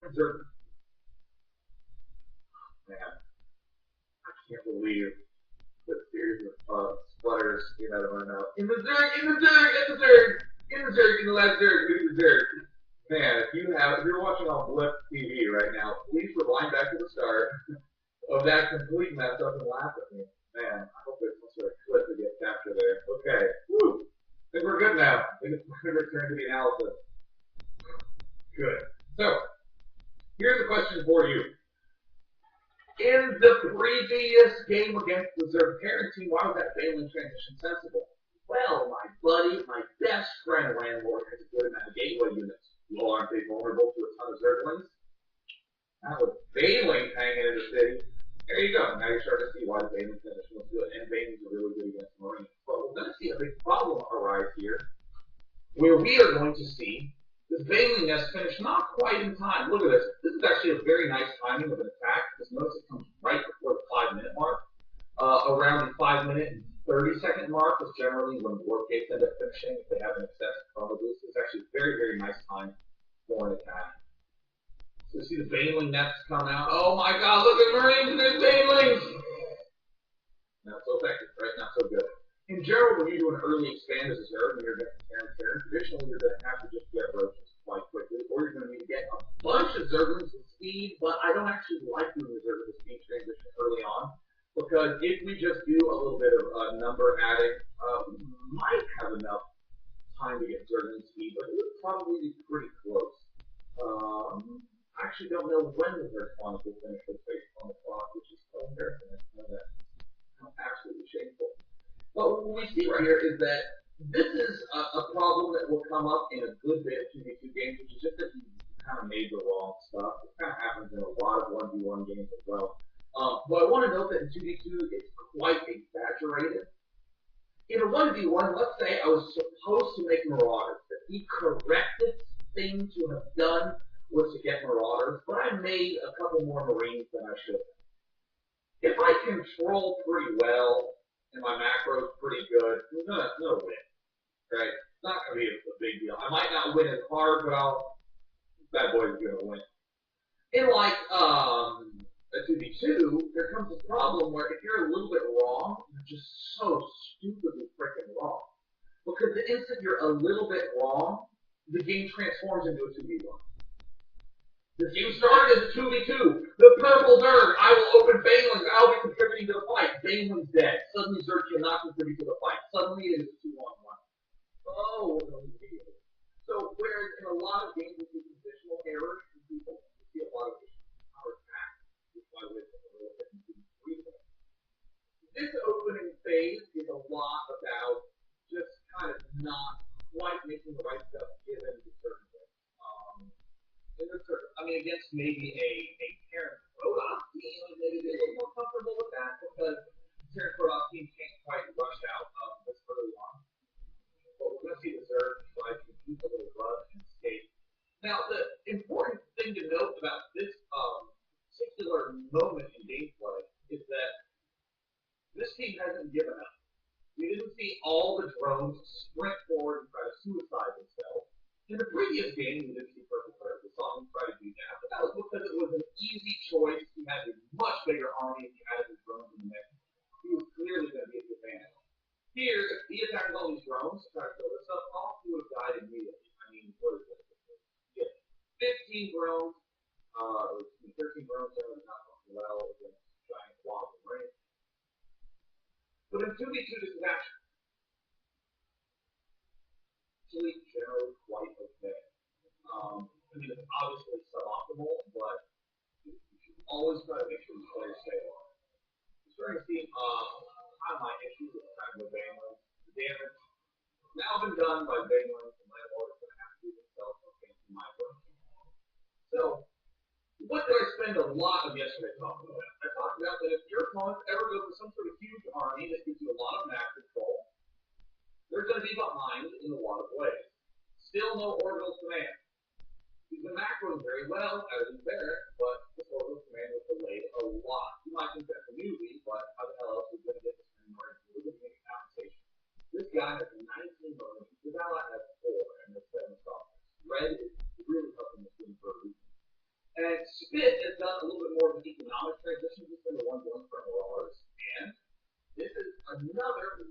Zerg, man, I can't believe the series of sputters came out of my mouth. In the Zerg, in the Zerg, in the Zerg, in the Zerg, in the last Zerg, in the Zerg. Man, if you're watching on Blip TV right now, please rewind back to the start of that complete mess up and laugh at me. Man, I hope there's some sort of clip to get captured there. Okay, woo. I think we're good now. I think it's going to return to the analysis. Good. So, here's a question for you. In the previous game against the Zerg team, why was that failing transition sensible? Well, my buddy, my best friend Landlord has a good amount of gateway units. Well, aren't they vulnerable to a ton of Zerglings? Now with Baneling hanging in the city, there you go. Now you're starting to see why the Baneling transition was good. And Banelings are really good against Marines. But we're going to see a big problem arise here, where we are going to see this Baneling nest finish not quite in time. Look at this. This is actually a very nice timing of an attack, because notice it comes right before the 5-minute mark. Around the 5-minute and 30-second mark is generally when the warp gates end up finishing if they have an excessive chrono boost. It's actually a very, very nice time for an attack. So you see the Baneling nests come out. Oh my god, look at Marines and there's Banelings! Not so effective, right? Not so good. In general, when you do an early expand as a Zerg and you're going to Terran, traditionally you're going to have to just get roaches quite quickly, or you're going to need to get a bunch of Zerglings with speed, but I don't actually like doing the Zerg with speed transition early on, because if we just do a little bit of number adding, we might have enough time to get Zergling speed, but it would probably be pretty close. I actually don't know when the Zerg spawns will finish based on the clock, which is so embarrassing. I know that. Absolutely shameful. But what we see right here is that this is a problem that will come up in a good bit of 2v2 games, which is just that you kind of made the wrong stuff. It kind of happens in a lot of 1v1 games as well. But I want to note that in 2v2, it's quite exaggerated. In a 1v1, let's say I was supposed to make Marauders. The correctest thing to have done was to get Marauders, but I made a couple more Marines than I should have. If I control pretty well, and my macro is pretty good, I'm gonna win. Right? It's not gonna be a big deal. I might not win as hard, but that boy's gonna win. In like a 2v2, there comes this problem where if you're a little bit wrong, you're just so stupidly freaking wrong. Because the instant you're a little bit wrong, the game transforms into a 2v1. The game started as a 2v2. The purple Zerg, I will open Banelings. I'll be contributing to the fight. Baneling's dead. Suddenly Zerg cannot contribute to the fight. Suddenly it is 2-on-1. Oh, so whereas in a lot of games we see positional errors from people, we see a lot of power attacks, which is why we're a little bit into this opening phase is a lot about just kind of not quite making the right stuff given the certain things. I mean, against maybe a Terran Protoss team, maybe they're a little more comfortable with that because Terran Protoss team can't quite rush out this early on. But we're going to see the Zerg try to keep a little run and escape. Now, the important thing to note about this particular moment in gameplay is that this team hasn't given up. We didn't see all the drones sprint forward and try to suicide themselves. In the previous game, we didn't see Purple Players. We saw him try to do that, but that was because it was an easy choice. He had a much bigger army if he had his drones in the mix. He was clearly going to be at the advantage. Here, if he attacked all these drones to try to kill this stuff off, he would have died immediately. I mean, what is this? Yeah, 15 drones, 13 drones that are not going well against giant blobs of rain. But in 2v2, this is actually generally quite okay. I mean, it's obviously suboptimal, but you should always try to make sure the players stay on. You're starting to see kind of my issues with kind of the Banelings. The damage has now been done by Banelings, and Landlord is going to have to do themselves against my work. So, what did I spend a lot of yesterday talking about? I talked about that if your opponents ever go for some sort of huge army that gives you a lot of map control, they're going to be behind in a lot of ways. Still no orbital command. He's been macroing very well as in Barrett, but this orbital command was delayed a lot. You might think that's a newbie, but how the hell else are we going to get this many marines? We're going to get compensation. This guy has 19 marines. This ally has 4, and there's 7 softwares. Red is really helping this team for a reason. And Spit has done a little bit more of an economic transition. He's been the one going for RRs. And this is another